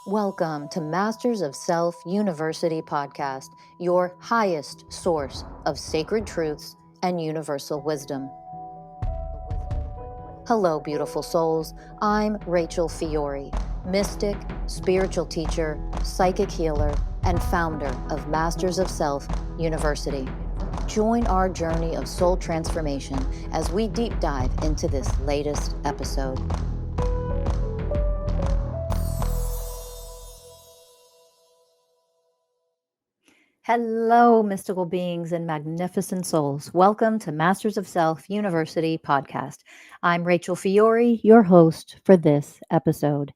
Welcome to Masters of Self University podcast, your highest source of sacred truths and universal wisdom. Hello, beautiful souls. I'm Rachel Fiori, mystic, spiritual teacher, psychic healer, and founder of Masters of Self University. Join our journey of soul transformation as we deep dive into this latest episode. Hello, mystical beings and magnificent souls. Welcome to Masters of Self University podcast. I'm Rachel Fiori, your host for this episode.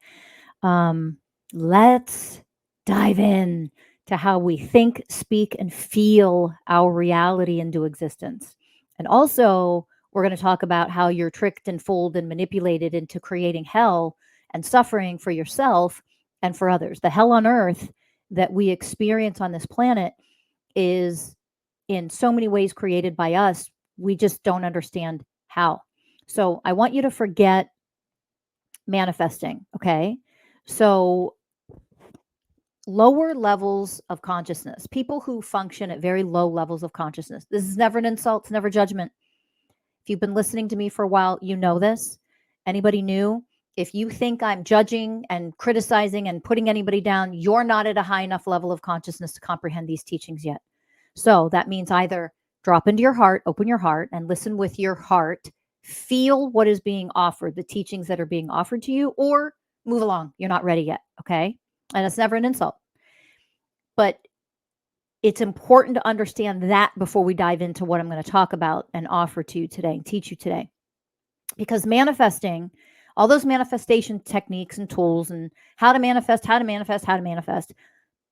Let's dive in to how we think, speak, and feel our reality into existence. And also, we're going to talk about how you're tricked and fooled and manipulated into creating hell and suffering for yourself and for others. The hell on earth that we experience on this planet is in so many ways created by us. We just don't understand how. So I want you to forget manifesting. Okay. So lower levels of consciousness, people who function at very low levels of consciousness. This is never an insult. It's never judgment. If you've been listening to me for a while, you know this. Anybody new? If you think I'm judging and criticizing and putting anybody down, you're not at a high enough level of consciousness to comprehend these teachings yet. So that means either drop into your heart, open your heart, and listen with your heart. Feel what is being offered, the teachings that are being offered to you, or move along. You're not ready yet. Okay. And it's never an insult. But it's important to understand that before we dive into what I'm going to talk about and offer to you today and teach you today. Because manifesting, all those manifestation techniques and tools and how to manifest,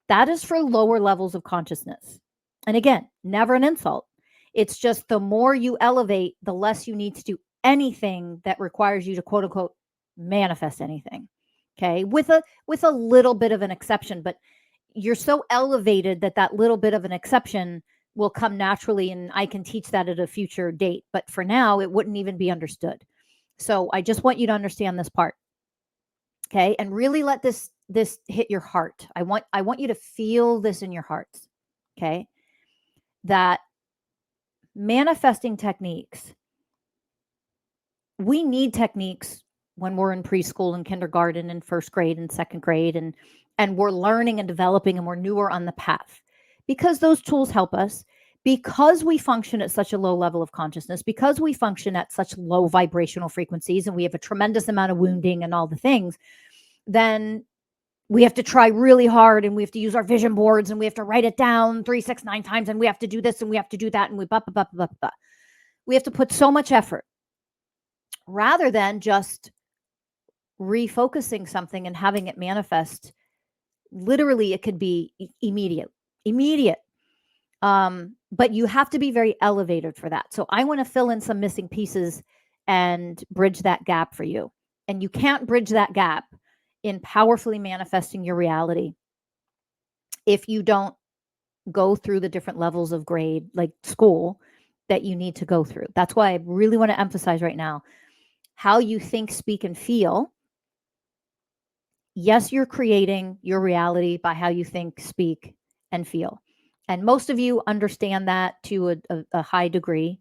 that is for lower levels of consciousness. And again, never an insult. It's just the more you elevate, the less you need to do anything that requires you to quote unquote manifest anything. Okay. With a little bit of an exception, but you're so elevated that little bit of an exception will come naturally. And I can teach that at a future date. But for now, it wouldn't even be understood. So I just want you to understand this part. Okay. And really let this hit your heart. I want you to feel this in your hearts. Okay. That manifesting techniques, we need techniques when we're in preschool and kindergarten and first grade and second grade and we're learning and developing and we're newer on the path, because those tools help us, because we function at such a low level of consciousness, because we function at such low vibrational frequencies and we have a tremendous amount of wounding and all the things. Then we have to try really hard and we have to use our vision boards and we have to write it down 3, 6, 9 times and we have to do this and we have to do that and we have to put so much effort rather than just refocusing something and having it manifest. Literally, it could be immediate. But you have to be very elevated for that. So I want to fill in some missing pieces and bridge that gap for you. And you can't bridge that gap in powerfully manifesting your reality if you don't go through the different levels of grade, like school, that you need to go through. That's why I really want to emphasize right now how you think, speak, and feel. Yes, you're creating your reality by how you think, speak, and feel. And most of you understand that to a high degree,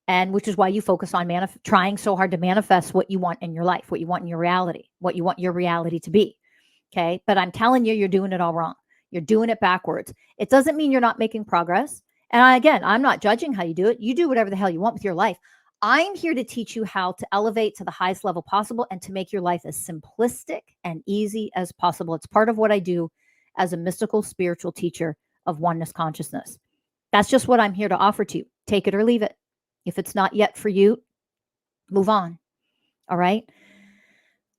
and which is why you focus on trying so hard to manifest what you want in your life, what you want in your reality, what you want your reality to be. Okay. But I'm telling you, you're doing it all wrong. You're doing it backwards. It doesn't mean you're not making progress. And again, I'm not judging how you do it. You do whatever the hell you want with your life. I'm here to teach you how to elevate to the highest level possible and to make your life as simplistic and easy as possible. It's part of what I do as a mystical spiritual teacher of oneness consciousness. That's just what I'm here to offer to you. Take it or leave it. If it's not yet for you, move on. All right.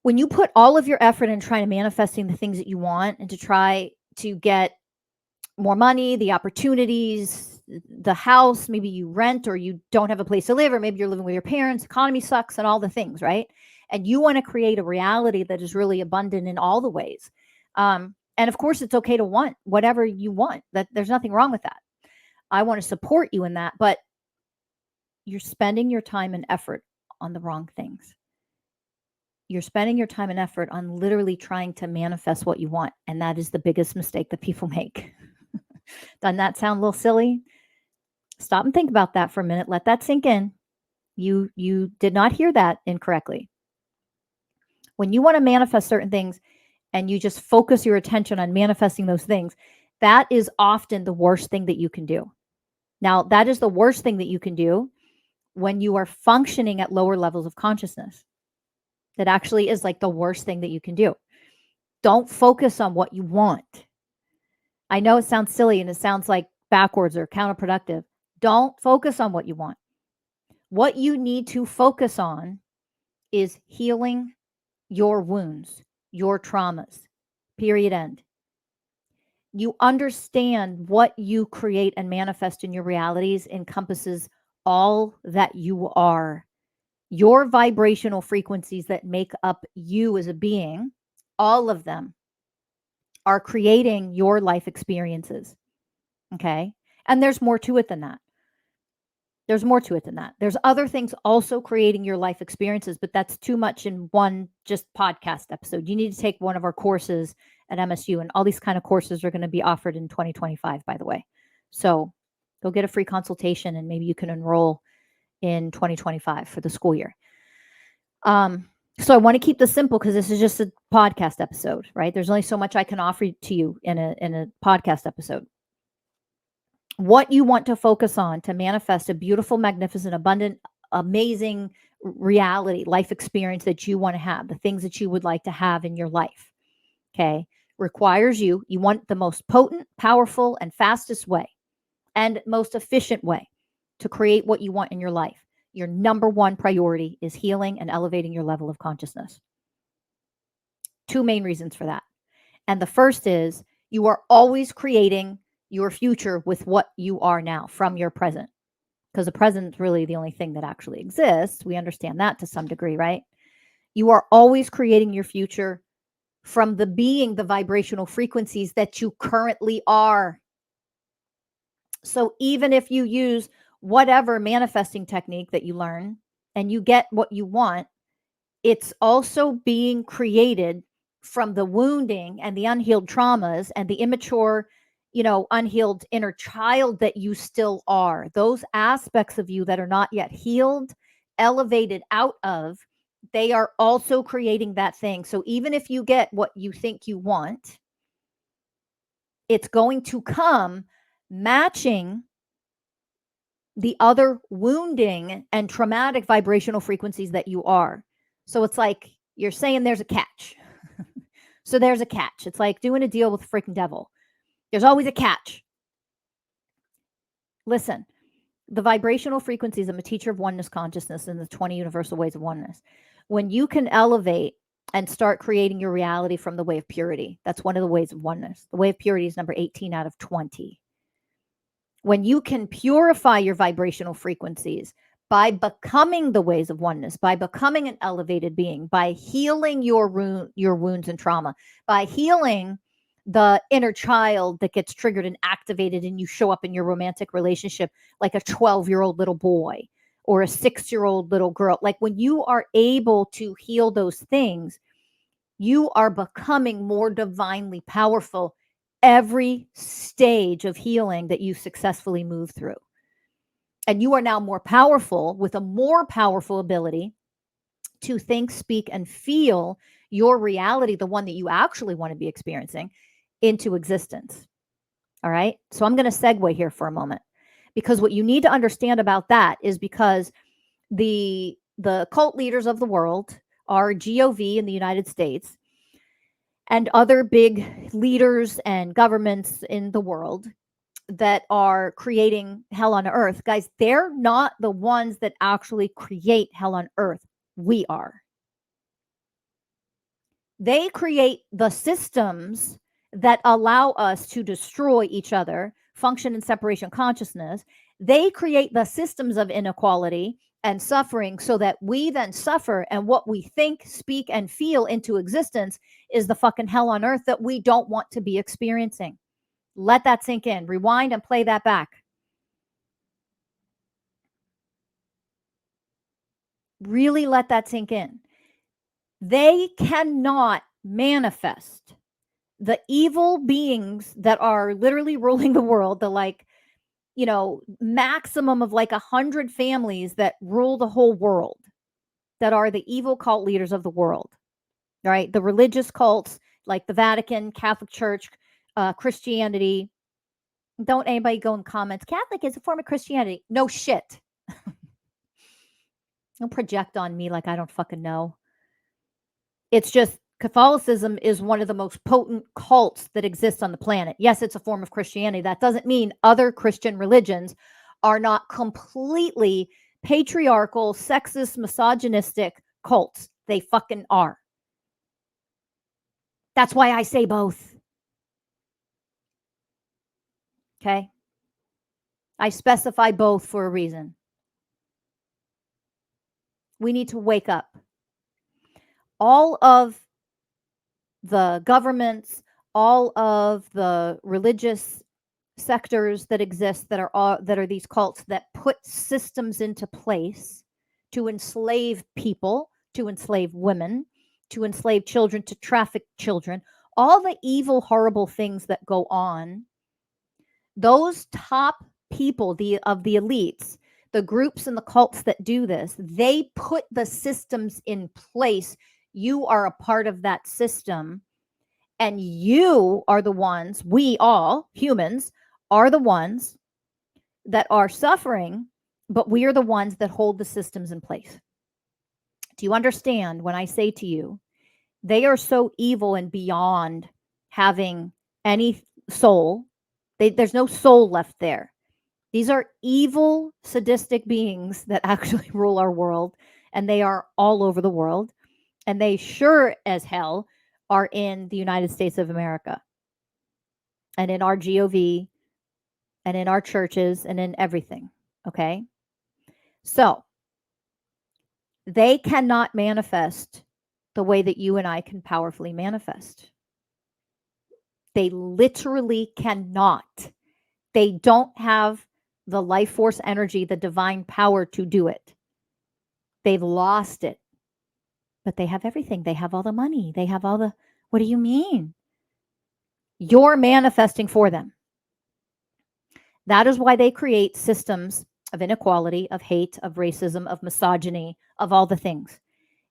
When you put all of your effort in trying to manifesting the things that you want and to try to get more money, the opportunities, the house, maybe you rent or you don't have a place to live, or maybe you're living with your parents, economy sucks and all the things, right? And you want to create a reality that is really abundant in all the ways. And of course, it's okay to want whatever you want. That there's nothing wrong with that. I want to support you in that, but you're spending your time and effort on the wrong things. you're spending your time and effort on literally trying to manifest what you want. And that is the biggest mistake that people make. Doesn't that sound a little silly? Stop and think about that for a minute. Let that sink in. You did not hear that incorrectly. When you want to manifest certain things and you just focus your attention on manifesting those things, that is often the worst thing that you can do. Now, that is the worst thing that you can do when you are functioning at lower levels of consciousness. That actually is like the worst thing that you can do. Don't focus on what you want. I know it sounds silly and it sounds like backwards or counterproductive. Don't focus on what you want. What you need to focus on is healing your wounds, your traumas, period, end. You understand what you create and manifest in your realities encompasses all that you are. Your vibrational frequencies that make up you as a being, all of them are creating your life experiences. Okay. And there's more to it than that. There's more to it than that. There's other things also creating your life experiences, but that's too much in one just podcast episode. You need to take one of our courses at MSU, and all these kind of courses are going to be offered in 2025, by the way. So go get a free consultation and maybe you can enroll in 2025 for the school year. So I want to keep this simple because this is just a podcast episode, right? There's only so much I can offer to you in a podcast episode. What you want to focus on to manifest a beautiful, magnificent, abundant, amazing reality, life experience that you want to have, the things that you would like to have in your life, okay, requires you want the most potent, powerful, and fastest way and most efficient way to create what you want in your life. Your number one priority is healing and elevating your level of consciousness. Two main reasons for that. And the first is you are always creating your future with what you are now from your present. Because the present is really the only thing that actually exists. We understand that to some degree, right? You are always creating your future from the being, the vibrational frequencies that you currently are. So even if you use whatever manifesting technique that you learn and you get what you want, it's also being created from the wounding and the unhealed traumas and the immature, unhealed inner child that you still are. Those aspects of you that are not yet healed, elevated out of, they are also creating that thing. So even if you get what you think you want, it's going to come matching the other wounding and traumatic vibrational frequencies that you are. So it's like you're saying there's a catch. So there's a catch. It's like doing a deal with the freaking devil. There's always a catch. Listen, the vibrational frequencies, I'm a teacher of oneness consciousness in the 20 universal ways of oneness. When you can elevate and start creating your reality from the way of purity, that's one of the ways of oneness. The way of purity is number 18 out of 20. When you can purify your vibrational frequencies by becoming the ways of oneness, by becoming an elevated being, by healing your wounds and trauma, by healing the inner child that gets triggered and activated and you show up in your romantic relationship like a 12-year-old little boy or a 6-year-old little girl. Like when you are able to heal those things, you are becoming more divinely powerful every stage of healing that you successfully move through. And you are now more powerful with a more powerful ability to think, speak, and feel your reality, the one that you actually want to be experiencing, into existence. All right. So I'm going to segue here for a moment because what you need to understand about that is because the cult leaders of the world are GOV in the United States and other big leaders and governments in the world that are creating hell on earth. Guys, they're not the ones that actually create hell on earth. We are. They create the systems that allow us to destroy each other, function in separation consciousness. They create the systems of inequality and suffering so that we then suffer, and what we think, speak, and feel into existence is the fucking hell on earth that we don't want to be experiencing. Let that sink in. Rewind and play that back. Really let that sink in. They cannot manifest the evil beings that are literally ruling the world, the like, maximum of like 100 families that rule the whole world, that are the evil cult leaders of the world, right? The religious cults like the Vatican, Catholic Church, Christianity. Don't anybody go in comments, Catholic is a form of Christianity. No shit. Don't project on me like I don't fucking know. It's just Catholicism is one of the most potent cults that exists on the planet. Yes, it's a form of Christianity. That doesn't mean other Christian religions are not completely patriarchal, sexist, misogynistic cults. They fucking are. That's why I say both. Okay? I specify both for a reason. We need to wake up. All of the governments, all of the religious sectors that exist that are these cults that put systems into place to enslave people, to enslave women, to enslave children, to traffic children, all the evil, horrible things that go on. Those top people, of the elites, the groups and the cults that do this, they put the systems in place. You are a part of that system, and you are the ones, we all humans are the ones that are suffering, but we are the ones that hold the systems in place. Do you understand when I say to you, they are so evil and beyond having any soul? There's no soul left there. These are evil, sadistic beings that actually rule our world, and they are all over the world, and they sure as hell are in the United States of America, and in our GOV, and in our churches, and in everything. Okay? So, they cannot manifest the way that you and I can powerfully manifest. They literally cannot. They don't have the life force energy, the divine power to do it. They've lost it. But they have everything. They have all the money. They have all the, what do you mean? You're manifesting for them. That is why they create systems of inequality, of hate, of racism, of misogyny, of all the things.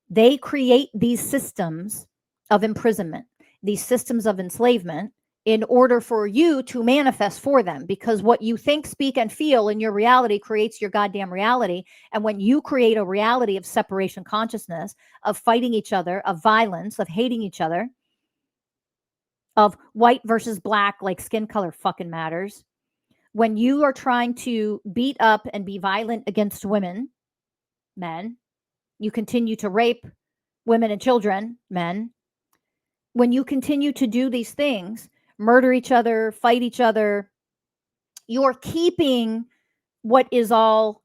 They create these systems of imprisonment, these systems of enslavement, in order for you to manifest for them, because what you think, speak, and feel in your reality creates your goddamn reality. And when you create a reality of separation consciousness, of fighting each other, of violence, of hating each other, of white versus black, like skin color fucking matters, when you are trying to beat up and be violent against women, men, you continue to rape women and children, men, when you continue to do these things, murder each other, fight each other, you're keeping what is all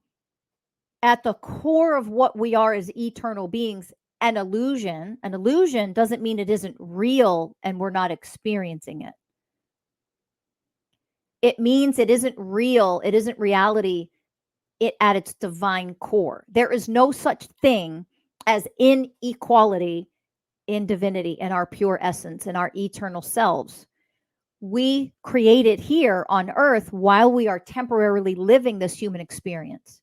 at the core of what we are as eternal beings an illusion. An illusion doesn't mean it isn't real and we're not experiencing it. It means it isn't real, it isn't reality at its divine core. There is no such thing as inequality in divinity, in our pure essence, in our eternal selves. We create it here on earth while we are temporarily living this human experience.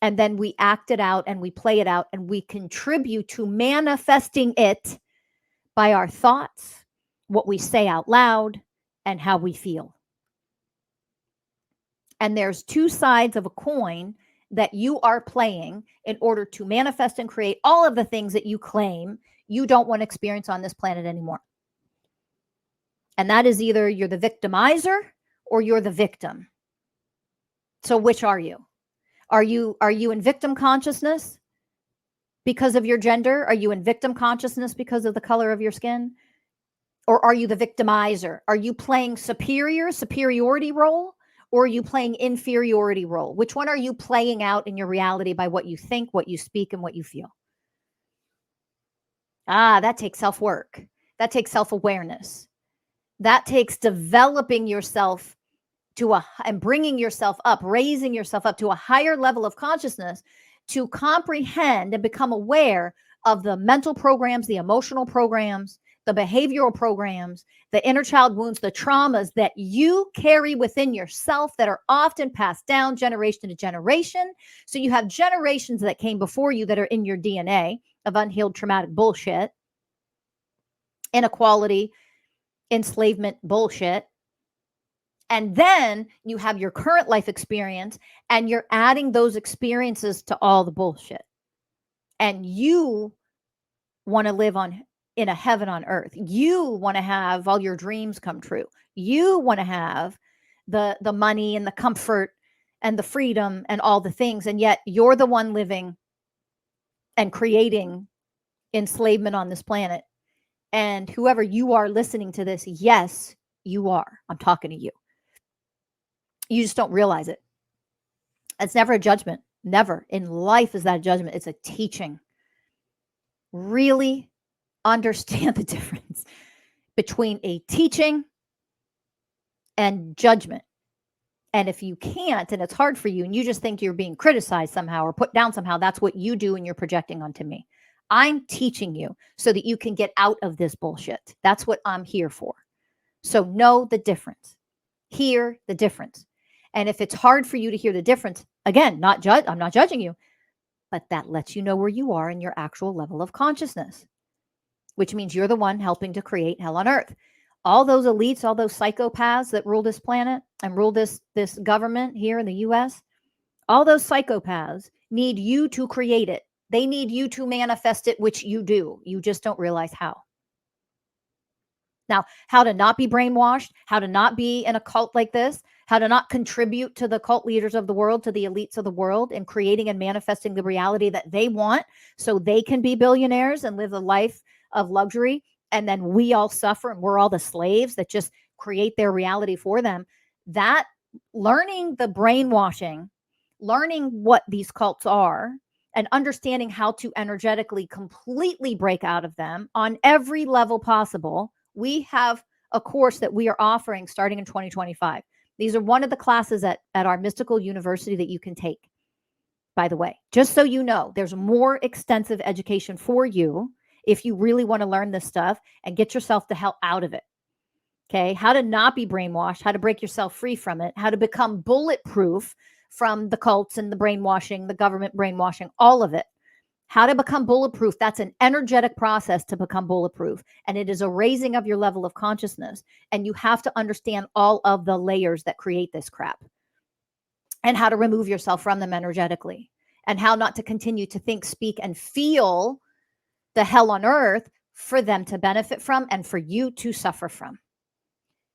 And then we act it out and we play it out and we contribute to manifesting it by our thoughts, what we say out loud, and how we feel. And there's two sides of a coin that you are playing in order to manifest and create all of the things that you claim you don't want to experience on this planet anymore. And that is either you're the victimizer or you're the victim. So which are you? Are you in victim consciousness because of your gender? Are you in victim consciousness because of the color of your skin? Or are you the victimizer? Are you playing superiority role? Or are you playing inferiority role? Which one are you playing out in your reality by what you think, what you speak, and what you feel? That takes self-work. That takes self-awareness. That takes developing yourself and bringing yourself up, raising yourself up to a higher level of consciousness to comprehend and become aware of the mental programs, the emotional programs, the behavioral programs, the inner child wounds, the traumas that you carry within yourself that are often passed down generation to generation. So you have generations that came before you that are in your DNA of unhealed traumatic bullshit, inequality, enslavement bullshit. And then you have your current life experience and you're adding those experiences to all the bullshit. And you want to live in a heaven on earth. You want to have all your dreams come true. You want to have the money and the comfort and the freedom and all the things. And yet you're the one living and creating enslavement on this planet. And whoever you are listening to this, yes, you are. I'm talking to you. You just don't realize it. It's never a judgment. Never in life is that a judgment. It's a teaching. Really understand the difference between a teaching and judgment. And if you can't, and it's hard for you, and you just think you're being criticized somehow or put down somehow, that's what you do and you're projecting onto me. I'm teaching you so that you can get out of this bullshit. That's what I'm here for. So know the difference. Hear the difference. And if it's hard for you to hear the difference, again, I'm not judging you, but that lets you know where you are in your actual level of consciousness, which means you're the one helping to create hell on earth. All those elites, all those psychopaths that rule this planet and rule this government here in the US, all those psychopaths need you to create it. They need you to manifest it, which you do. You just don't realize how. Now, how to not be brainwashed, how to not be in a cult like this, how to not contribute to the cult leaders of the world, to the elites of the world, and creating and manifesting the reality that they want so they can be billionaires and live a life of luxury. And then we all suffer and we're all the slaves that just create their reality for them. That learning the brainwashing, learning what these cults are, and understanding how to energetically completely break out of them on every level possible. We have a course that we are offering starting in 2025. These are one of the classes at our mystical university that you can take, by the way. Just so you know, there's more extensive education for you if you really want to learn this stuff and get yourself the hell out of it. Okay? How to not be brainwashed, how to break yourself free from it, how to become bulletproof from the cults and the brainwashing, the government brainwashing, all of it. How to become bulletproof. That's an energetic process to become bulletproof. And it is a raising of your level of consciousness. And you have to understand all of the layers that create this crap and how to remove yourself from them energetically and how not to continue to think, speak, and feel the hell on earth for them to benefit from and for you to suffer from.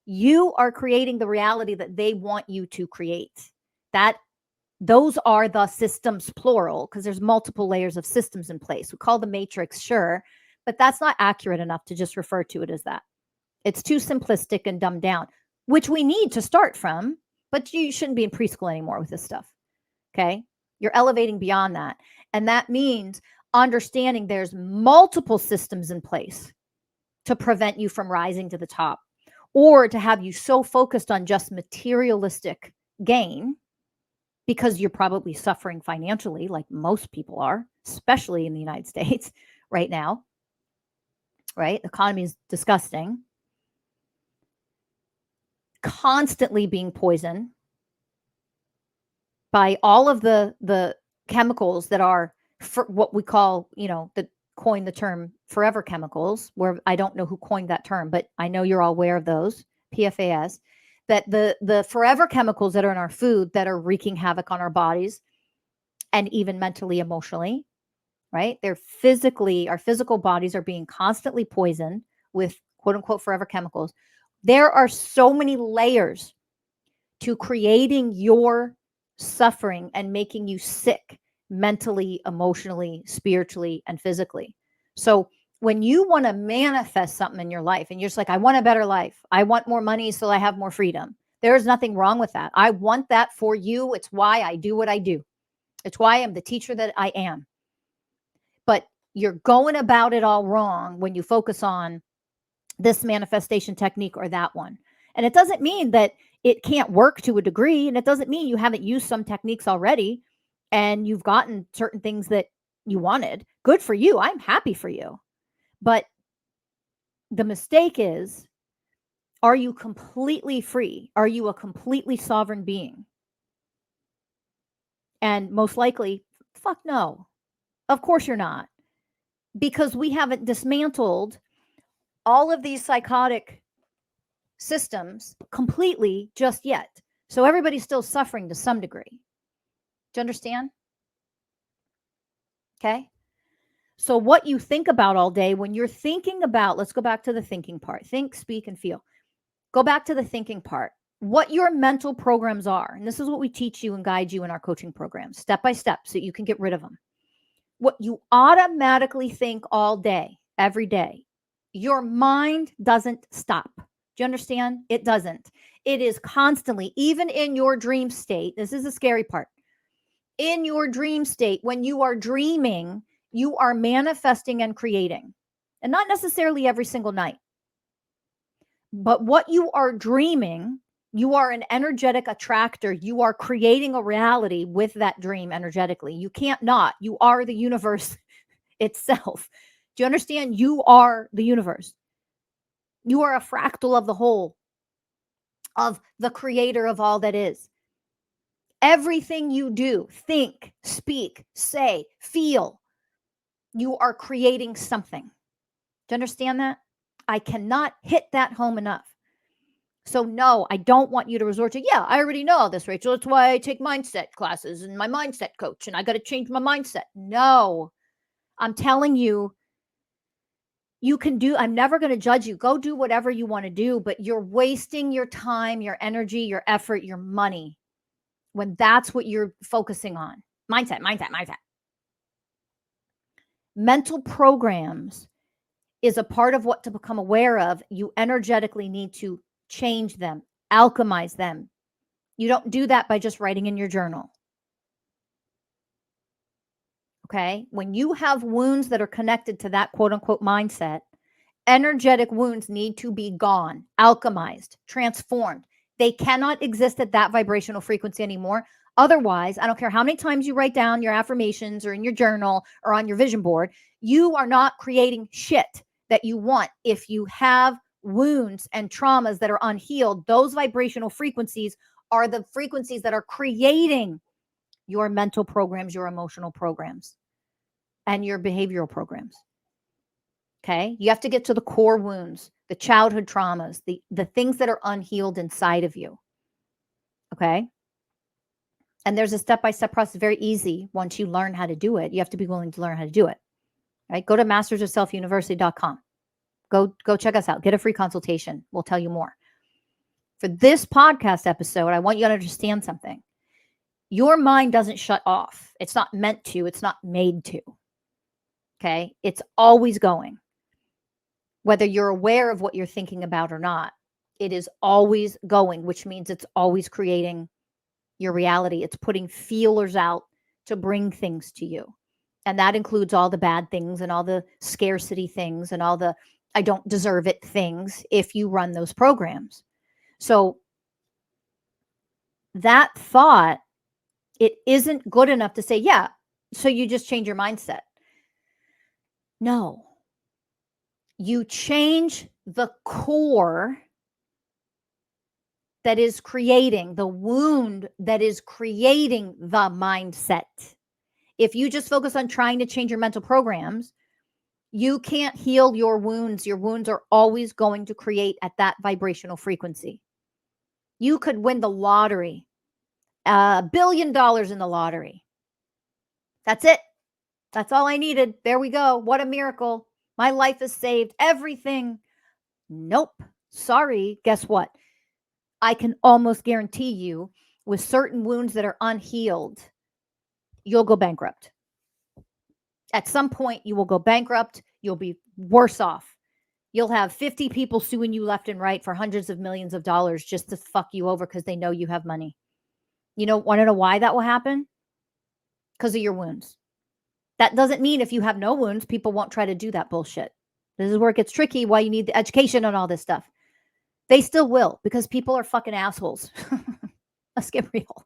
You are creating the reality that they want you to create. Those are the systems, plural, because there's multiple layers of systems in place. We call the matrix, sure, but that's not accurate enough to just refer to it as that. It's too simplistic and dumbed down, which we need to start from, but you shouldn't be in preschool anymore with this stuff, okay? You're elevating beyond that. And that means understanding there's multiple systems in place to prevent you from rising to the top or to have you so focused on just materialistic gain because you're probably suffering financially like most people are, especially in the United States right now, right? The economy is disgusting. Constantly being poisoned by all of the chemicals that are for what we call, that coined the term forever chemicals, where I don't know who coined that term, but I know you're all aware of those, PFAS. That the forever chemicals that are in our food that are wreaking havoc on our bodies and even mentally, emotionally, right? Our physical bodies are being constantly poisoned with quote unquote forever chemicals. There are so many layers to creating your suffering and making you sick mentally, emotionally, spiritually, and physically. So when you want to manifest something in your life and you're just like, I want a better life. I want more money so I have more freedom. There's nothing wrong with that. I want that for you. It's why I do what I do. It's why I'm the teacher that I am. But you're going about it all wrong when you focus on this manifestation technique or that one. And it doesn't mean that it can't work to a degree. And it doesn't mean you haven't used some techniques already and you've gotten certain things that you wanted. Good for you. I'm happy for you. But the mistake is, are you completely free? Are you a completely sovereign being? And most likely, fuck no. Of course you're not. Because we haven't dismantled all of these psychotic systems completely just yet. So everybody's still suffering to some degree. Do you understand? Okay. So what you think about all day, when you're thinking about, let's go back to the thinking part. Think, speak, and feel. Go back to the thinking part. What your mental programs are, and this is what we teach you and guide you in our coaching programs, step by step, so you can get rid of them. What you automatically think all day, every day, your mind doesn't stop. Do you understand? It doesn't. It is constantly, even in your dream state. This is the scary part. In your dream state, when you are dreaming, you are manifesting and creating, and not necessarily every single night. But what you are dreaming, you are an energetic attractor. You are creating a reality with that dream energetically. You can't not. You are the universe itself. Do you understand? You are the universe. You are a fractal of the whole, of the creator of all that is. Everything you do, think, speak, say, feel, you are creating something. Do you understand that? I cannot hit that home enough. So no, I don't want you to resort to, yeah, I already know all this, Rachel. That's why I take mindset classes and my mindset coach, and I got to change my mindset. No, I'm telling you, you can do, I'm never going to judge you. Go do whatever you want to do, but you're wasting your time, your energy, your effort, your money when that's what you're focusing on. Mindset, mindset, mindset. Mental programs is a part of what to become aware of. You energetically need to change them, alchemize them. You don't do that by just writing in your journal. Okay? When you have wounds that are connected to that quote unquote mindset, energetic wounds need to be gone, alchemized, transformed. They cannot exist at that vibrational frequency anymore. Otherwise, I don't care how many times you write down your affirmations or in your journal or on your vision board, you are not creating shit that you want. If you have wounds and traumas that are unhealed, those vibrational frequencies are the frequencies that are creating your mental programs, your emotional programs, and your behavioral programs. Okay. You have to get to the core wounds, the childhood traumas, the things that are unhealed inside of you. Okay. And there's a step-by-step process, very easy. Once you learn how to do it, you have to be willing to learn how to do it. Right. Go to mastersofselfuniversity.com. Go check us out. Get a free consultation. We'll tell you more. For this podcast episode, I want you to understand something. Your mind doesn't shut off. It's not meant to. It's not made to. Okay. It's always going. Whether you're aware of what you're thinking about or not, it is always going, which means it's always creating your reality. It's putting feelers out to bring things to you. And that includes all the bad things and all the scarcity things and all the I don't deserve it things if you run those programs. So that thought, it isn't good enough to say, yeah, so you just change your mindset. No. You change the core that is creating the wound that is creating the mindset. If you just focus on trying to change your mental programs, you can't heal your wounds. Your wounds are always going to create at that vibrational frequency. You could win the lottery, $1 billion in the lottery. That's it. That's all I needed. There we go. What a miracle. My life is saved. Everything. Nope. Sorry. Guess what? I can almost guarantee you with certain wounds that are unhealed, you'll go bankrupt. At some point, you will go bankrupt. You'll be worse off. You'll have 50 people suing you left and right for hundreds of millions of dollars just to fuck you over because they know you have money. You know, want to know why that will happen? Because of your wounds. That doesn't mean if you have no wounds, people won't try to do that bullshit. This is where it gets tricky, why you need the education on all this stuff. They still will because people are fucking assholes. Let's get real.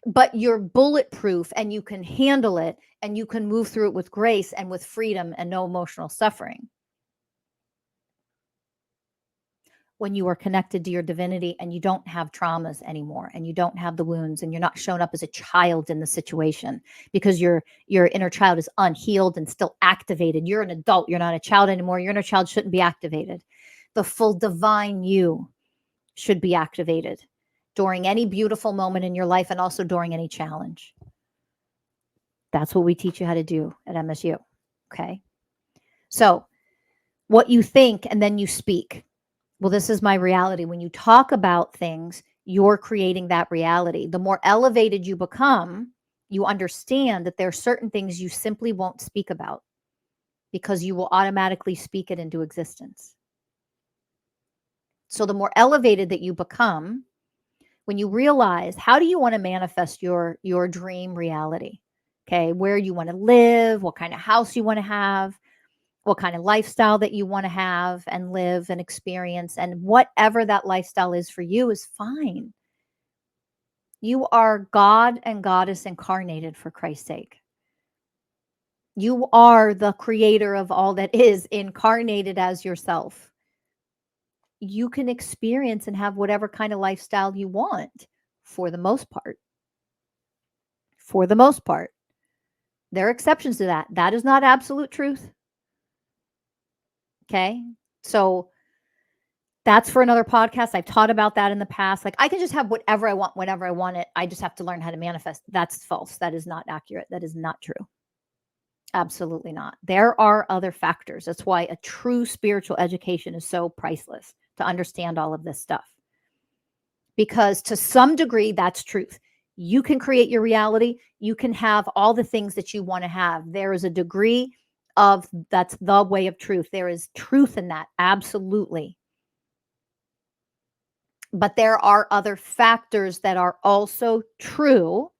but you're bulletproof and you can handle it and you can move through it with grace and with freedom and no emotional suffering. When you are connected to your divinity and you don't have traumas anymore and you don't have the wounds and you're not showing up as a child in the situation because your inner child is unhealed and still activated. You're an adult, you're not a child anymore. Your inner child shouldn't be activated. The full divine you should be activated during any beautiful moment in your life and also during any challenge. That's what we teach you how to do at MSU. Okay. So what you think and then you speak. Well, this is my reality. When you talk about things, you're creating that reality. The more elevated you become, you understand that there are certain things you simply won't speak about because you will automatically speak it into existence. So the more elevated that you become, when you realize how do you want to manifest your dream reality? Okay, where you want to live, what kind of house you want to have, what kind of lifestyle that you want to have and live and experience, and whatever that lifestyle is for you is fine. You are God and Goddess incarnated, for Christ's sake. You are the creator of all that is incarnated as yourself. You can experience and have whatever kind of lifestyle you want for the most part. For the most part. There are exceptions to that. That is not absolute truth. Okay. So that's for another podcast. I've taught about that in the past. Like I can just have whatever I want, whenever I want it. I just have to learn how to manifest. That's false. That is not accurate. That is not true. Absolutely not. There are other factors. That's why a true spiritual education is so priceless, to understand all of this stuff. Because to some degree, that's truth. You can create your reality. You can have all the things that you want to have. There is a degree of that's the way of truth. There is truth in that. Absolutely. But there are other factors that are also true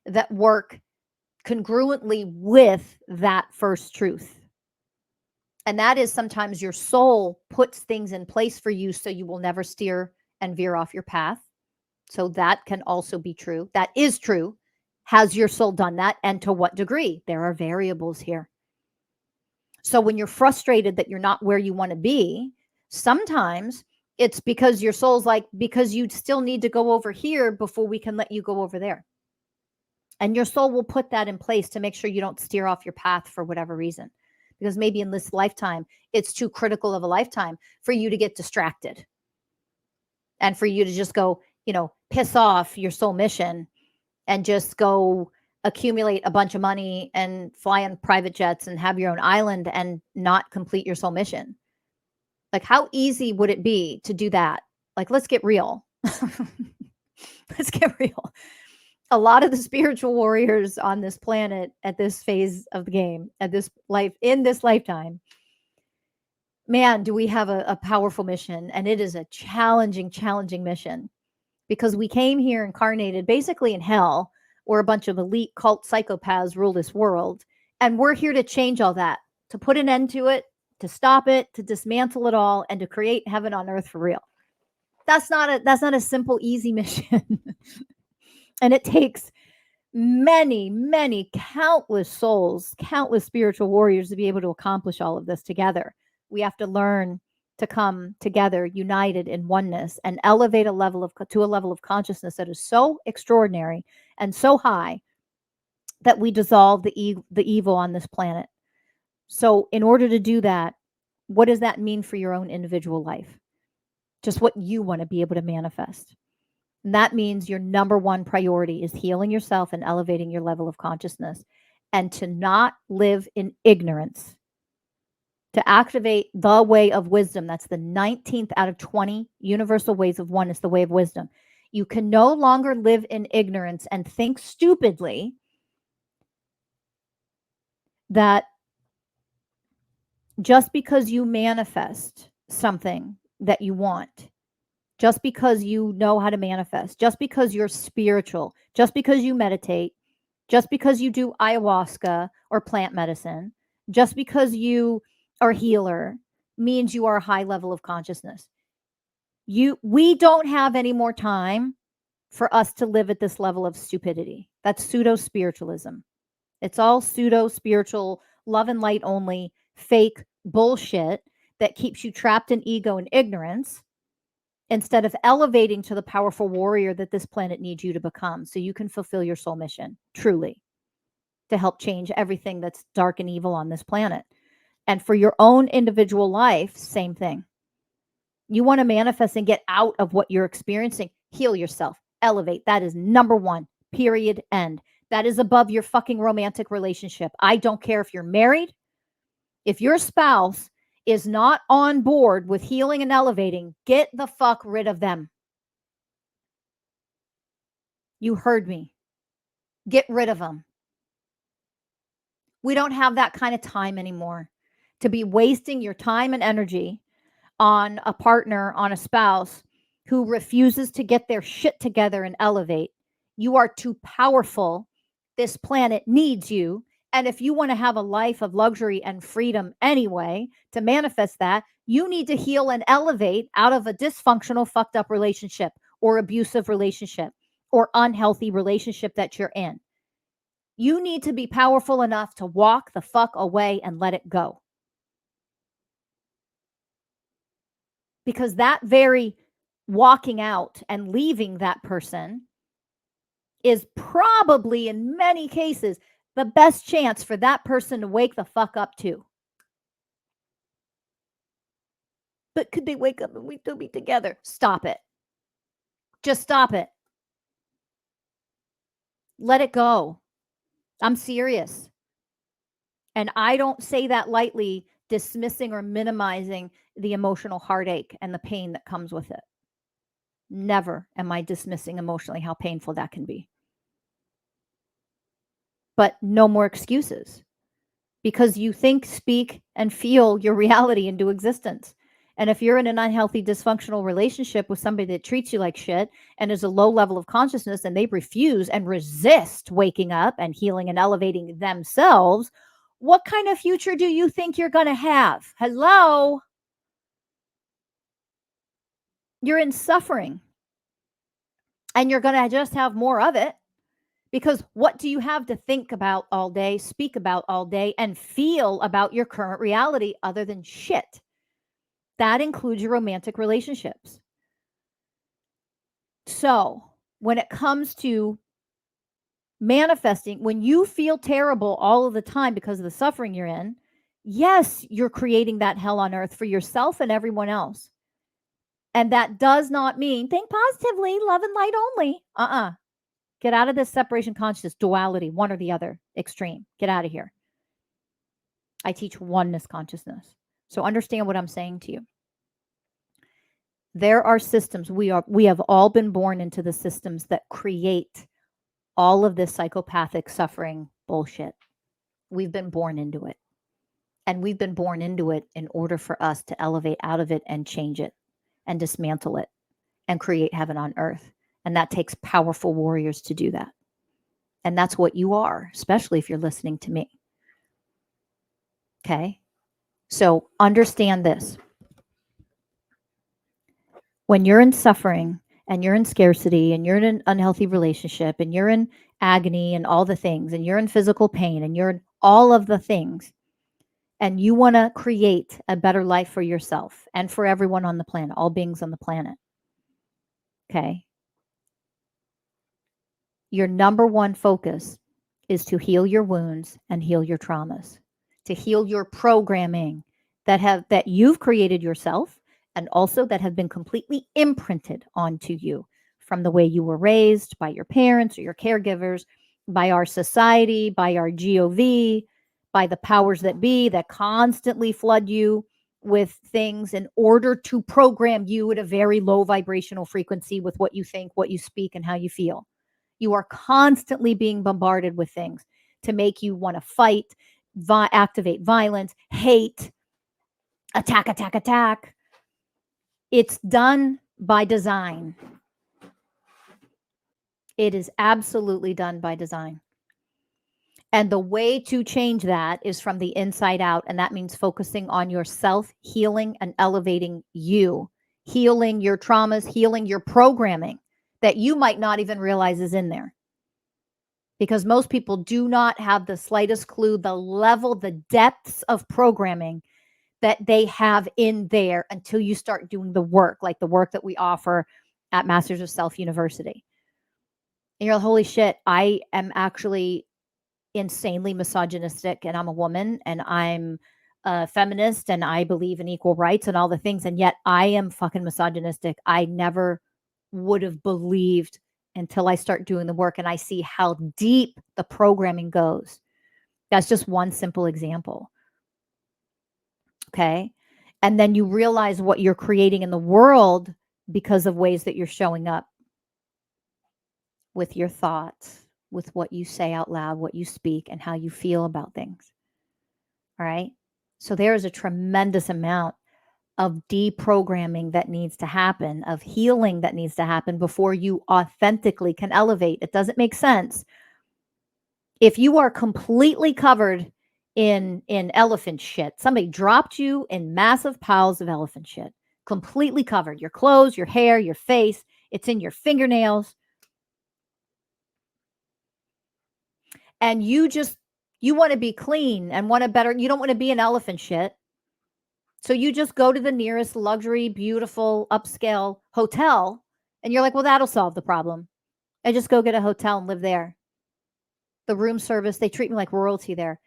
that work congruently with that first truth. And that is sometimes your soul puts things in place for you so you will never steer and veer off your path. So that can also be true. That is true. Has your soul done that? And to what degree? There are variables here. So when you're frustrated that you're not where you want to be, sometimes it's because your soul's like, because you still need to go over here before we can let you go over there. And your soul will put that in place to make sure you don't steer off your path for whatever reason. Because maybe in this lifetime, it's too critical of a lifetime for you to get distracted. And for you to just go, piss off your soul mission and just go accumulate a bunch of money and fly on private jets and have your own island and not complete your soul mission. Like, how easy would it be to do that? Like, let's get real. Let's get real. A lot of the spiritual warriors on this planet at this phase of the game, at this life, in this lifetime, man, do we have a powerful mission. And it is a challenging mission, because we came here incarnated basically in hell, where a bunch of elite cult psychopaths rule this world. And we're here to change all that, to put an end to it, to stop it, to dismantle it all, and to create heaven on earth for real. That's not a simple, easy mission. And it takes many, countless souls, countless spiritual warriors to be able to accomplish all of this together. We have to learn to come together united in oneness and elevate to a level of consciousness that is so extraordinary and so high that we dissolve the evil on this planet. So in order to do that, what does that mean for your own individual life? Just what you want to be able to manifest. And that means your number one priority is healing yourself and elevating your level of consciousness, and to not live in ignorance. To activate the way of wisdom. That's the 19th out of 20 universal ways of oneness, the way of wisdom. You can no longer live in ignorance and think stupidly that just because you manifest something that you want, just because you know how to manifest, just because you're spiritual, just because you meditate, just because you do ayahuasca or plant medicine, just because you are a healer, means you are a high level of consciousness. We don't have any more time for us to live at this level of stupidity. That's pseudo-spiritualism. It's all pseudo-spiritual, love and light only, fake bullshit that keeps you trapped in ego and ignorance instead of elevating to the powerful warrior that this planet needs you to become so you can fulfill your soul mission, truly, to help change everything that's dark and evil on this planet. And for your own individual life, same thing. You want to manifest and get out of what you're experiencing. Heal yourself. Elevate. That is number one. Period. End. That is above your fucking romantic relationship. I don't care if you're married. If your spouse is not on board with healing and elevating, get the fuck rid of them. You heard me. Get rid of them. We don't have that kind of time anymore to be wasting your time and energy on a partner, on a spouse who refuses to get their shit together and elevate. You are too powerful. This planet needs you. And if you want to have a life of luxury and freedom anyway, to manifest that, you need to heal and elevate out of a dysfunctional, fucked up relationship or abusive relationship or unhealthy relationship that you're in. You need to be powerful enough to walk the fuck away and let it go. Because that very walking out and leaving that person is probably, in many cases, the best chance for that person to wake the fuck up too. But could they wake up and we still be together? Stop it. Just stop it. Let it go. I'm serious. And I don't say that lightly, dismissing or minimizing the emotional heartache and the pain that comes with it. Never am I dismissing emotionally how painful that can be. But no more excuses, because you think, speak, and feel your reality into existence. And if you're in an unhealthy, dysfunctional relationship with somebody that treats you like shit and is a low level of consciousness and they refuse and resist waking up and healing and elevating themselves, what kind of future do you think you're going to have? Hello? You're in suffering. And you're going to just have more of it. Because what do you have to think about all day, speak about all day, and feel about your current reality other than shit? That includes your romantic relationships. So when it comes to manifesting, when you feel terrible all of the time because of the suffering you're in, yes, you're creating that hell on earth for yourself and everyone else. And that does not mean think positively, love and light only. Get out of this separation consciousness, duality, one or the other extreme. Get out of here. I teach oneness consciousness. So understand what I'm saying to you. There are systems. We have all been born into the systems that create all of this psychopathic suffering bullshit. We've been born into it. And we've been born into it in order for us to elevate out of it and change it and dismantle it and create heaven on earth. And that takes powerful warriors to do that. And that's what you are, especially if you're listening to me. Okay? So understand this. When you're in suffering and you're in scarcity and you're in an unhealthy relationship and you're in agony and all the things and you're in physical pain and you're in all of the things and you want to create a better life for yourself and for everyone on the planet, all beings on the planet. Okay? Your number one focus is to heal your wounds and heal your traumas, to heal your programming that you've created yourself and also that have been completely imprinted onto you from the way you were raised by your parents or your caregivers, by our society, by our GOV, by the powers that be that constantly flood you with things in order to program you at a very low vibrational frequency with what you think, what you speak, and how you feel. You are constantly being bombarded with things to make you want to fight, activate violence, hate, attack, attack, attack. It's done by design. It is absolutely done by design. And the way to change that is from the inside out. And that means focusing on yourself, healing and elevating you, healing your traumas, healing your programming that you might not even realize is in there. Because most people do not have the slightest clue, the level, the depths of programming that they have in there until you start doing the work, like the work that we offer at Masters of Self University. And you're like, holy shit, I am actually insanely misogynistic, and I'm a woman, and I'm a feminist, and I believe in equal rights and all the things, and yet I am fucking misogynistic. I never would have believed until I start doing the work and I see how deep the programming goes. That's just one simple example. Okay. And then you realize what you're creating in the world because of ways that you're showing up with your thoughts, with what you say out loud, what you speak, and how you feel about things. All right. So there is a tremendous amount of deprogramming that needs to happen, of healing that needs to happen before you authentically can elevate. It doesn't make sense if you are completely covered in elephant shit. Somebody dropped you in massive piles of elephant shit, completely covered. Your clothes, your hair, your face, it's in your fingernails. And you want to be clean and want a better, you don't want to be in elephant shit. So you just go to the nearest luxury, beautiful, upscale hotel, and you're like, well, that'll solve the problem. I just go get a hotel and live there. The room service, they treat me like royalty there,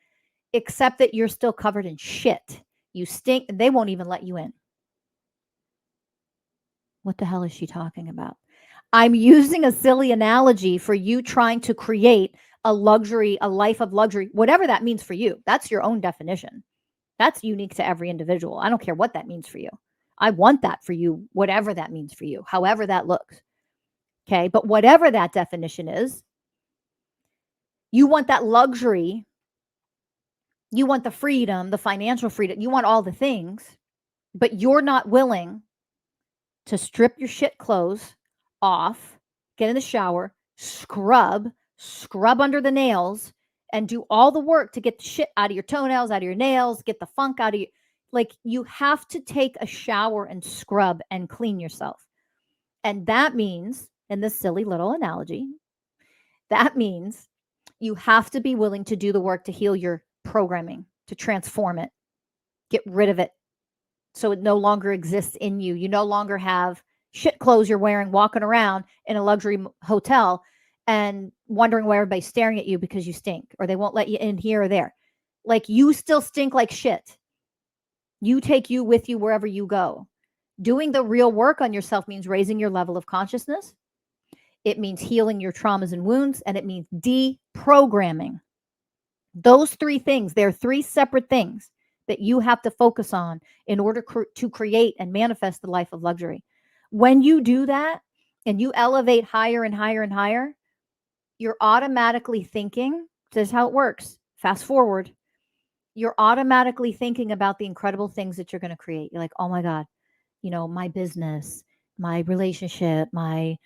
except that you're still covered in shit. You stink, and they won't even let you in. What the hell is she talking about? I'm using a silly analogy for you trying to create a luxury, a life of luxury, whatever that means for you. That's your own definition. That's unique to every individual. I don't care what that means for you. I want that for you, whatever that means for you, however that looks. Okay. But whatever that definition is, you want that luxury. You want the freedom, the financial freedom. You want all the things, but you're not willing to strip your shit clothes off, get in the shower, scrub under the nails, and do all the work to get the shit out of your toenails, out of your nails, get the funk out of you. Like, you have to take a shower and scrub and clean yourself. And that means, in this silly little analogy, that means you have to be willing to do the work to heal your programming, to transform it, get rid of it so it no longer exists in you. You no longer have shit clothes you're wearing, walking around in a luxury hotel and wondering why everybody's staring at you because you stink, or they won't let you in here or there. Like, you still stink like shit. You take you with you wherever you go. Doing the real work on yourself means raising your level of consciousness. It means healing your traumas and wounds, and it means deprogramming. Those three things, they're three separate things that you have to focus on in order to create and manifest the life of luxury. When you do that and you elevate higher and higher and higher, you're automatically thinking, this is how it works. Fast forward, you're automatically thinking about the incredible things that you're going to create. You're like, oh my God, my business, my relationship, my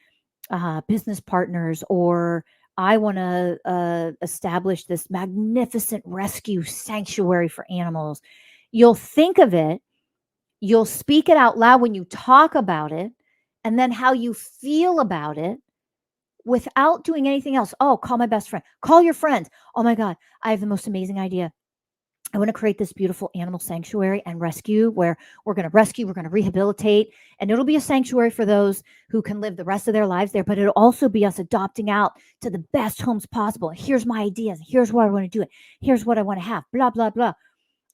business partners, or I want to establish this magnificent rescue sanctuary for animals. You'll think of it, you'll speak it out loud when you talk about it, and then how you feel about it without doing anything else. Oh, call my best friend, call your friends. Oh my God, I have the most amazing idea. I want to create this beautiful animal sanctuary and rescue where we're going to rehabilitate, and it'll be a sanctuary for those who can live the rest of their lives there, but it'll also be us adopting out to the best homes possible. Here's my ideas. Here's where I want to do it. Here's what I want to have, blah, blah, blah.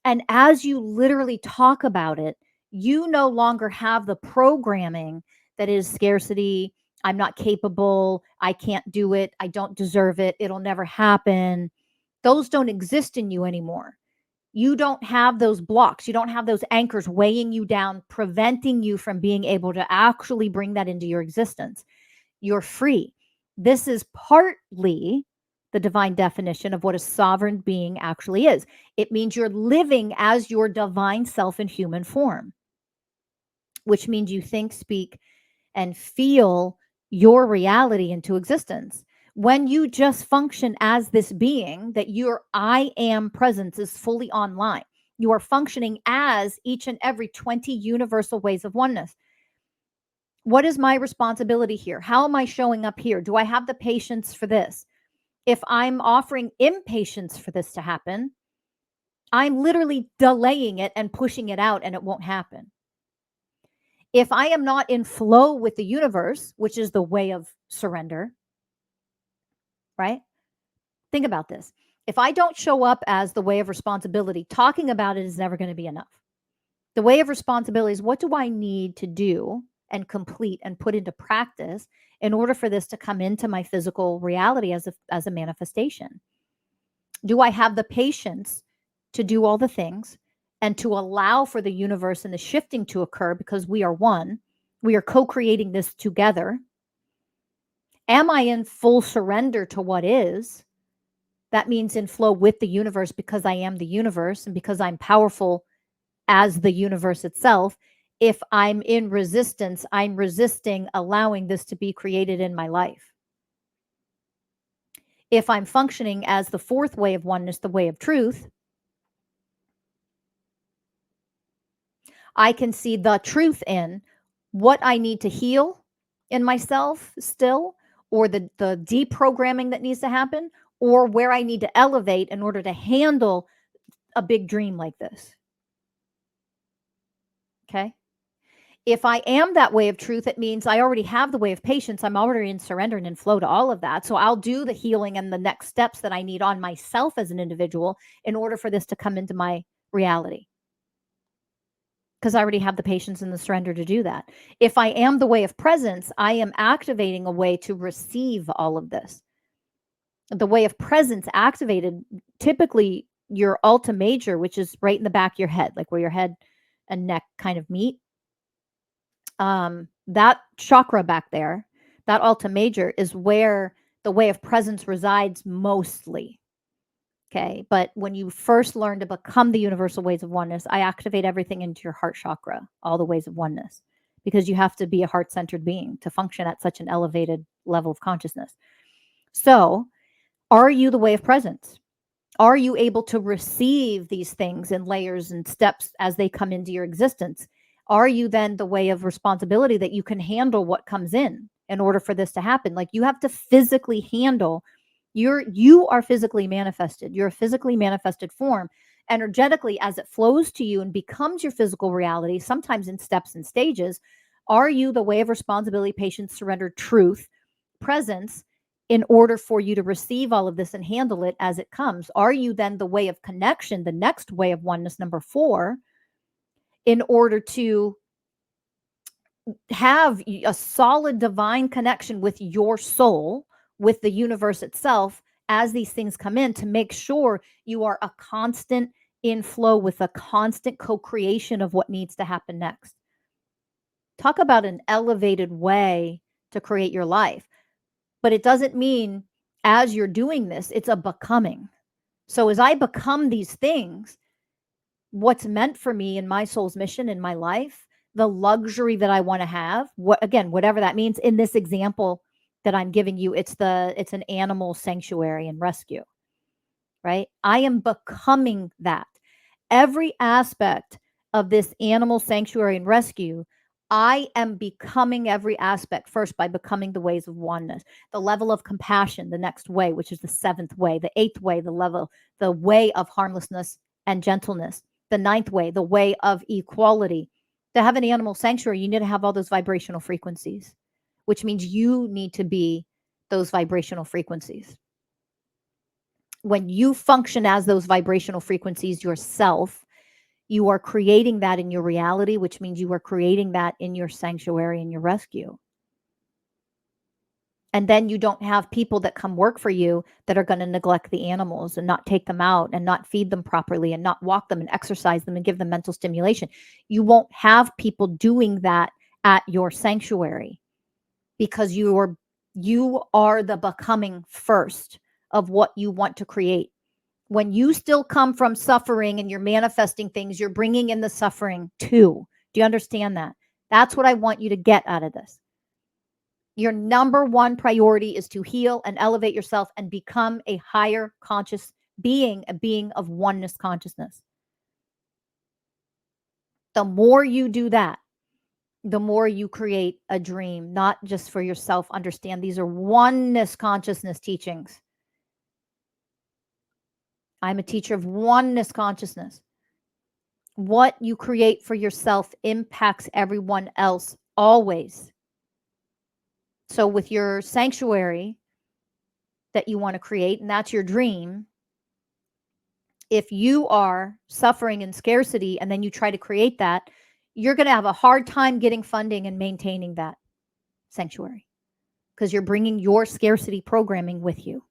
And as you literally talk about it, you no longer have the programming that is scarcity. I'm not capable. I can't do it. I don't deserve it. It'll never happen. Those don't exist in you anymore. You don't have those blocks. You don't have those anchors weighing you down, preventing you from being able to actually bring that into your existence. You're free. This is partly the divine definition of what a sovereign being actually is. It means you're living as your divine self in human form, which means you think, speak, and feel your reality into existence. When you just function as this being, that your I am presence is fully online, you are functioning as each and every 20 universal ways of oneness. What is my responsibility here? How am I showing up here? Do I have the patience for this? If I'm offering impatience for this to happen, I'm literally delaying it and pushing it out, and it won't happen. If I am not in flow with the universe, which is the way of surrender, right? Think about this. If I don't show up as the way of responsibility, talking about it is never going to be enough. The way of responsibility is, what do I need to do and complete and put into practice in order for this to come into my physical reality as a manifestation? Do I have the patience to do all the things and to allow for the universe and the shifting to occur, because we are one? We are co-creating this together. Am I in full surrender to what is? That means in flow with the universe, because I am the universe and because I'm powerful as the universe itself. If I'm in resistance, I'm resisting allowing this to be created in my life. If I'm functioning as the fourth way of oneness, the way of truth, I can see the truth in what I need to heal in myself still, or the deprogramming that needs to happen, or where I need to elevate in order to handle a big dream like this. Okay. If I am that way of truth, it means I already have the way of patience. I'm already in surrender and in flow to all of that. So I'll do the healing and the next steps that I need on myself as an individual in order for this to come into my reality, because I already have the patience and the surrender to do that. If I am the way of presence, I am activating a way to receive all of this. The way of presence activated, typically your alta major, which is right in the back of your head, like where your head and neck kind of meet. That chakra back there, that alta major, is where the way of presence resides mostly. Okay. But when you first learn to become the universal ways of oneness, I activate everything into your heart chakra, all the ways of oneness, because you have to be a heart centered being to function at such an elevated level of consciousness. So, are you the way of presence? Are you able to receive these things in layers and steps as they come into your existence? Are you then the way of responsibility that you can handle what comes in order for this to happen? Like, you have to physically handle you are physically manifested. You're a physically manifested form. Energetically, as it flows to you and becomes your physical reality, sometimes in steps and stages, are you the way of responsibility, patience, surrender, truth, presence, in order for you to receive all of this and handle it as it comes? Are you then the way of connection, the next way of oneness, number 4, in order to have a solid divine connection with your soul, with the universe itself, as these things come in, to make sure you are a constant in flow with a constant co-creation of what needs to happen next? Talk about an elevated way to create your life. But it doesn't mean as you're doing this, it's a becoming. So as I become these things, what's meant for me in my soul's mission in my life, the luxury that I want to have, whatever that means. In this example that I'm giving you, it's an animal sanctuary and rescue, right? I am becoming that. Every aspect of this animal sanctuary and rescue, I am becoming every aspect first by becoming the ways of oneness. The level of compassion, the next way, which is the 7th way, the 8th way, the way of harmlessness and gentleness, the 9th way, the way of equality. To have an animal sanctuary, you need to have all those vibrational frequencies, which means you need to be those vibrational frequencies. When you function as those vibrational frequencies yourself, you are creating that in your reality, which means you are creating that in your sanctuary and your rescue. And then you don't have people that come work for you that are going to neglect the animals and not take them out and not feed them properly and not walk them and exercise them and give them mental stimulation. You won't have people doing that at your sanctuary, because you are the becoming first of what you want to create. When you still come from suffering and you're manifesting things, you're bringing in the suffering too. Do you understand that? That's what I want you to get out of this. Your number one priority is to heal and elevate yourself and become a higher conscious being, a being of oneness consciousness. The more you do that, the more you create a dream, not just for yourself. Understand these are oneness consciousness teachings. I'm a teacher of oneness consciousness. What you create for yourself impacts everyone else always. So, with your sanctuary that you want to create, and that's your dream, if you are suffering in scarcity and then you try to create that, you're going to have a hard time getting funding and maintaining that sanctuary because you're bringing your scarcity programming with you.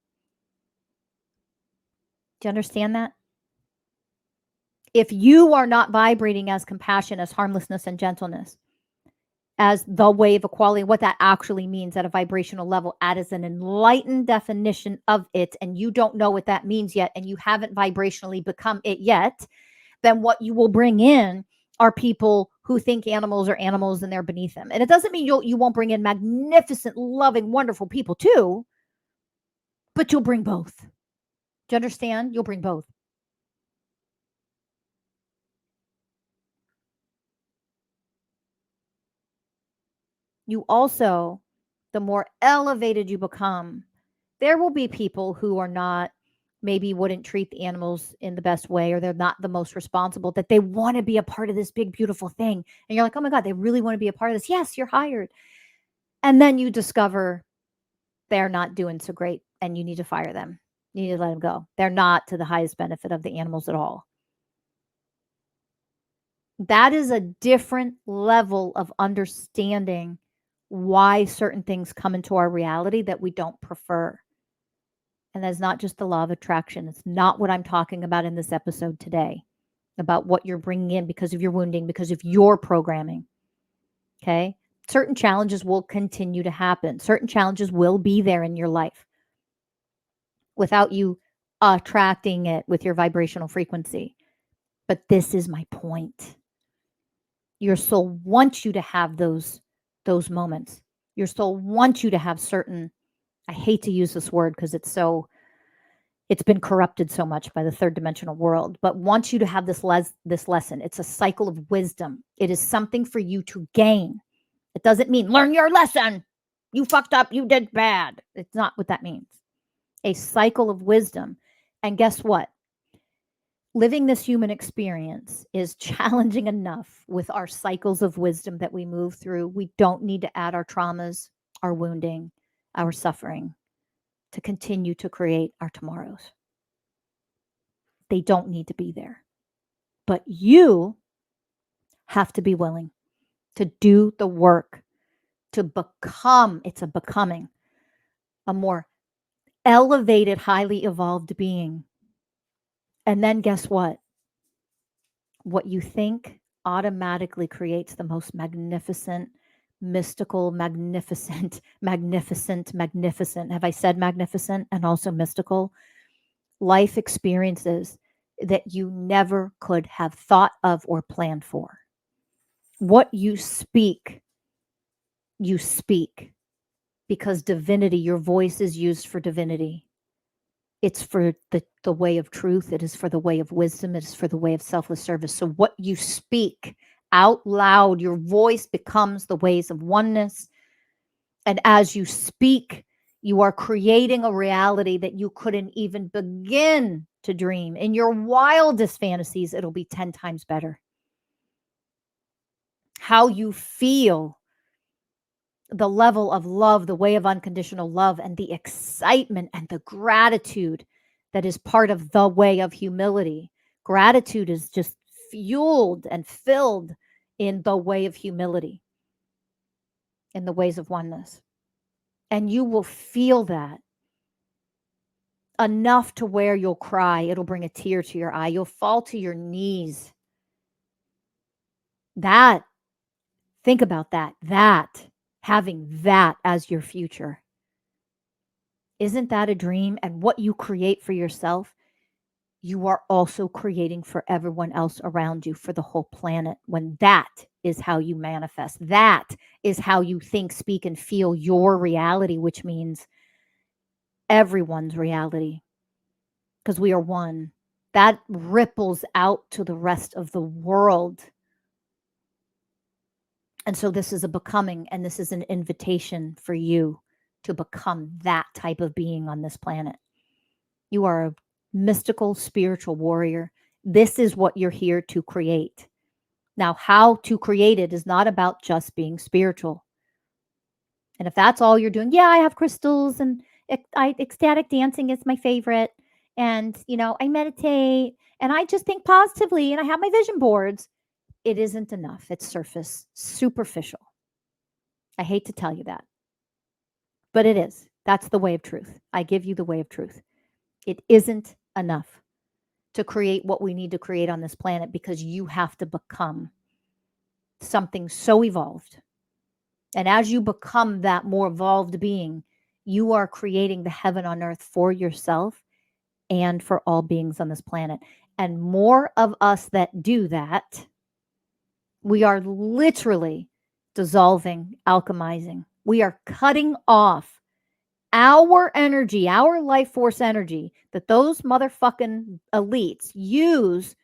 Do you understand that? If you are not vibrating as compassion, as harmlessness and gentleness, as the way of equality, what that actually means at a vibrational level, as an enlightened definition of it, and you don't know what that means yet, and you haven't vibrationally become it yet, then what you will bring in are people who think animals are animals and they're beneath them. And it doesn't mean you won't bring in magnificent, loving, wonderful people too, but you'll bring both. Do you understand? You'll bring both. You also, the more elevated you become, there will be people who are not, maybe wouldn't treat the animals in the best way, or they're not the most responsible, that they want to be a part of this big, beautiful thing. And you're like, oh my God, they really want to be a part of this. Yes, you're hired. And then you discover they're not doing so great and you need to fire them. You need to let them go. They're not to the highest benefit of the animals at all. That is a different level of understanding why certain things come into our reality that we don't prefer. And that's not just the law of attraction. It's not what I'm talking about in this episode today, about what you're bringing in because of your wounding, because of your programming. Okay. Certain challenges will continue to happen. Certain challenges will be there in your life without you attracting it with your vibrational frequency. But this is my point. Your soul wants you to have those moments. Your soul wants you to have certain, I hate to use this word because it's been corrupted so much by the third dimensional world, but wants you to have this lesson. It's a cycle of wisdom. It is something for you to gain. It doesn't mean learn your lesson. You fucked up. You did bad. It's not what that means. A cycle of wisdom. And guess what? Living this human experience is challenging enough with our cycles of wisdom that we move through. We don't need to add our traumas, our wounding, our suffering to continue to create our tomorrows. They don't need to be there. But you have to be willing to do the work to become, it's a becoming, a more elevated, highly evolved being. And then guess what? What you think automatically creates the most magnificent, mystical, magnificent, magnificent. Have I said magnificent and also mystical? Life experiences that you never could have thought of or planned for. What you speak because divinity, your voice is used for divinity. It's for the way of truth. It is for the way of wisdom. It is for the way of selfless service. So what you speak out loud, your voice becomes the ways of oneness. And as you speak, you are creating a reality that you couldn't even begin to dream. In your wildest fantasies, it'll be 10 times better. How you feel, the level of love, the way of unconditional love, and the excitement and the gratitude that is part of the way of humility. Gratitude is just fueled and filled in the way of humility, in the ways of oneness. And you will feel that enough to where you'll cry. It'll bring a tear to your eye. You'll fall to your knees. That, think about that, having that as your future. Isn't that a dream? And what you create for yourself, you are also creating for everyone else around you, for the whole planet, when that is how you manifest. That is how you think, speak, and feel your reality, which means everyone's reality, because we are one. That ripples out to the rest of the world. And so this is a becoming, and this is an invitation for you to become that type of being on this planet. You are a mystical spiritual warrior. This is what you're here to create. Now, how to create it is not about just being spiritual. And if that's all you're doing, yeah, I have crystals and ecstatic dancing is my favorite. And, I meditate and I just think positively and I have my vision boards. It isn't enough. It's surface, superficial. I hate to tell you that, but it is. That's the way of truth. I give you the way of truth. It isn't enough to create what we need to create on this planet because you have to become something so evolved. And as you become that more evolved being, you are creating the heaven on earth for yourself and for all beings on this planet. And more of us that do that, we are literally dissolving, alchemizing. We are cutting off our energy, our life force energy that those motherfucking elites use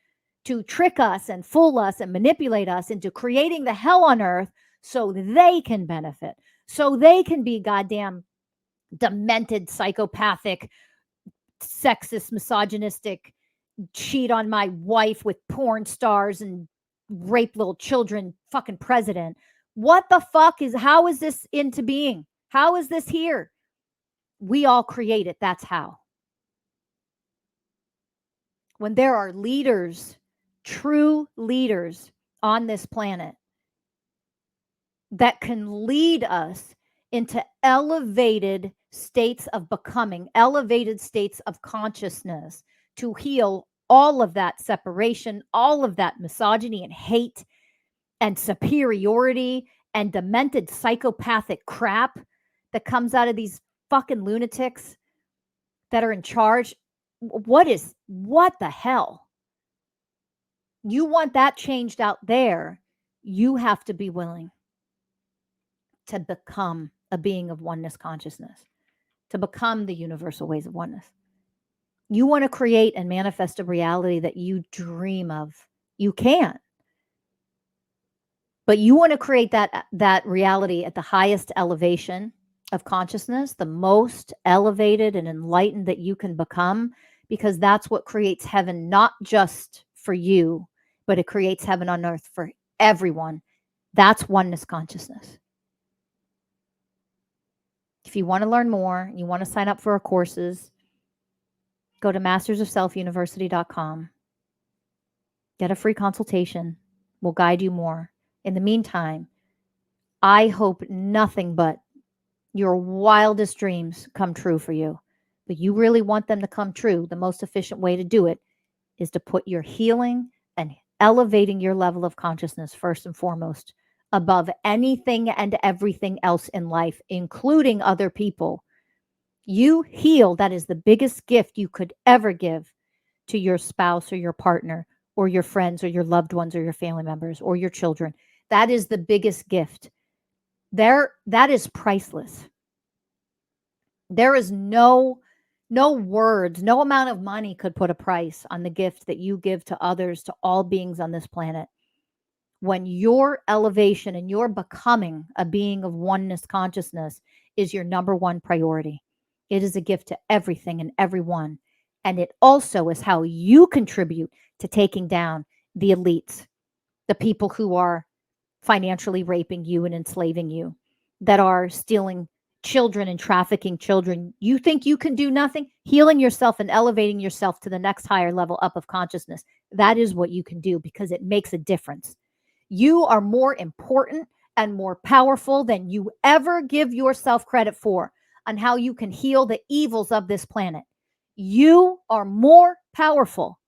to trick us and fool us and manipulate us into creating the hell on earth so they can benefit, so they can be goddamn demented, psychopathic, sexist, misogynistic, cheat on my wife with porn stars and rape little children fucking president. What the fuck how is this into being? How is this here? We all create it. That's how. When there are leaders, true leaders on this planet that can lead us into elevated states of becoming, elevated states of consciousness to heal all of that separation, all of that misogyny and hate and superiority and demented psychopathic crap that comes out of these fucking lunatics that are in charge. What the hell? You want that changed out there, you have to be willing to become a being of oneness consciousness, to become the universal ways of oneness. You want to create and manifest a reality that you dream of. You can. But you want to create that reality at the highest elevation of consciousness, the most elevated and enlightened that you can become, because that's what creates heaven, not just for you, but it creates heaven on earth for everyone. That's oneness consciousness. If you want to learn more, you want to sign up for our courses, go to mastersofselfuniversity.com. Get a free consultation. We'll guide you more. In the meantime, I hope nothing but your wildest dreams come true for you. But you really want them to come true. The most efficient way to do it is to put your healing and elevating your level of consciousness first and foremost above anything and everything else in life, including other people. You heal. That is the biggest gift you could ever give to your spouse or your partner or your friends or your loved ones or your family members or your children. That is the biggest gift. That is priceless. There is no words, no amount of money could put a price on the gift that you give to others, to all beings on this planet. When your elevation and your becoming a being of oneness consciousness is your number one priority, it is a gift to everything and everyone. And it also is how you contribute to taking down the elites, the people who are financially raping you and enslaving you, that are stealing children and trafficking children. You think you can do nothing? Healing yourself and elevating yourself to the next higher level up of consciousness. That is what you can do because it makes a difference. You are more important and more powerful than you ever give yourself credit for on how you can heal the evils of this planet. You are more powerful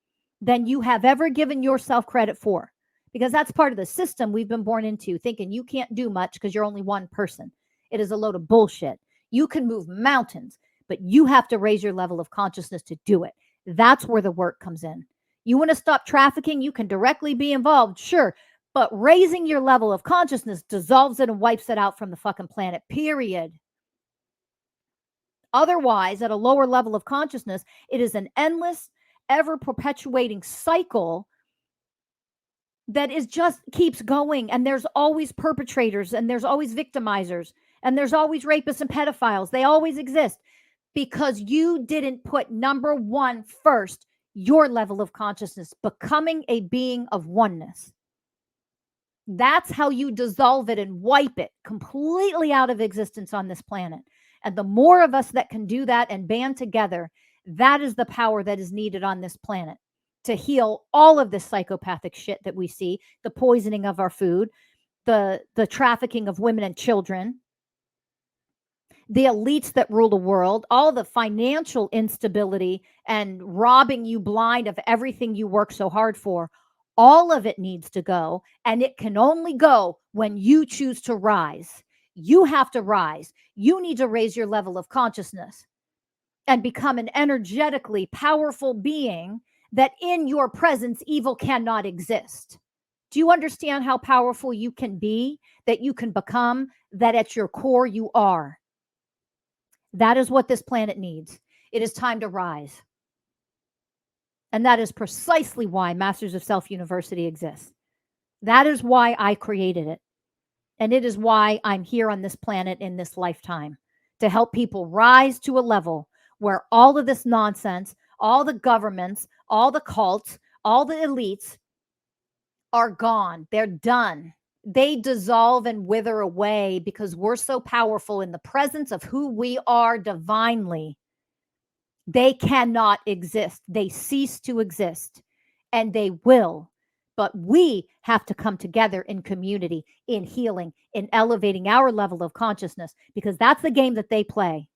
than you have ever given yourself credit for, because that's part of the system we've been born into, thinking you can't do much because you're only one person. It is a load of bullshit. You can move mountains, but you have to raise your level of consciousness to do it. That's where the work comes in. You want to stop trafficking? You can directly be involved, sure, but raising your level of consciousness dissolves it and wipes it out from the fucking planet, period. Otherwise, at a lower level of consciousness, it is an endless, ever perpetuating cycle that is just keeps going, and there's always perpetrators, and there's always victimizers, and there's always rapists and pedophiles. They always exist because you didn't put number one first, your level of consciousness, becoming a being of oneness. That's how you dissolve it and wipe it completely out of existence on this planet. And the more of us that can do that and band together, that is the power that is needed on this planet to heal all of this psychopathic shit that we see, the poisoning of our food, the trafficking of women and children, the elites that rule the world, all the financial instability and robbing you blind of everything you work so hard for. All of it needs to go, and it can only go when you choose to rise. You have to rise. You need to raise your level of consciousness and become an energetically powerful being that in your presence, evil cannot exist. Do you understand how powerful you can be, that you can become, that at your core you are? That is what this planet needs. It is time to rise. And that is precisely why Masters of Self University exists. That is why I created it. And it is why I'm here on this planet in this lifetime, to help people rise to a level where all of this nonsense, all the governments, all the cults, all the elites are gone. They're done. They dissolve and wither away because we're so powerful in the presence of who we are divinely. They cannot exist. They cease to exist, and they will. But we have to come together in community, in healing, in elevating our level of consciousness, because that's the game that they play.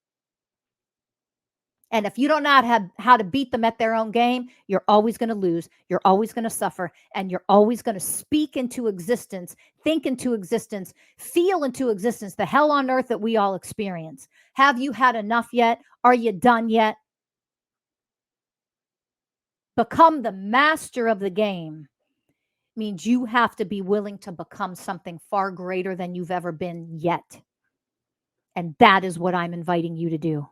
And if you don't know how to beat them at their own game, you're always going to lose. You're always going to suffer. And you're always going to speak into existence, think into existence, feel into existence the hell on earth that we all experience. Have you had enough yet? Are you done yet? Become the master of the game means you have to be willing to become something far greater than you've ever been yet. And that is what I'm inviting you to do.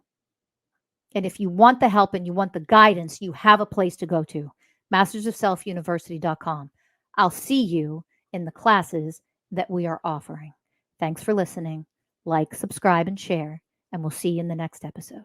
And if you want the help and you want the guidance, you have a place to go to, mastersofselfuniversity.com. I'll see you in the classes that we are offering. Thanks for listening. Like, subscribe, and share, and we'll see you in the next episode.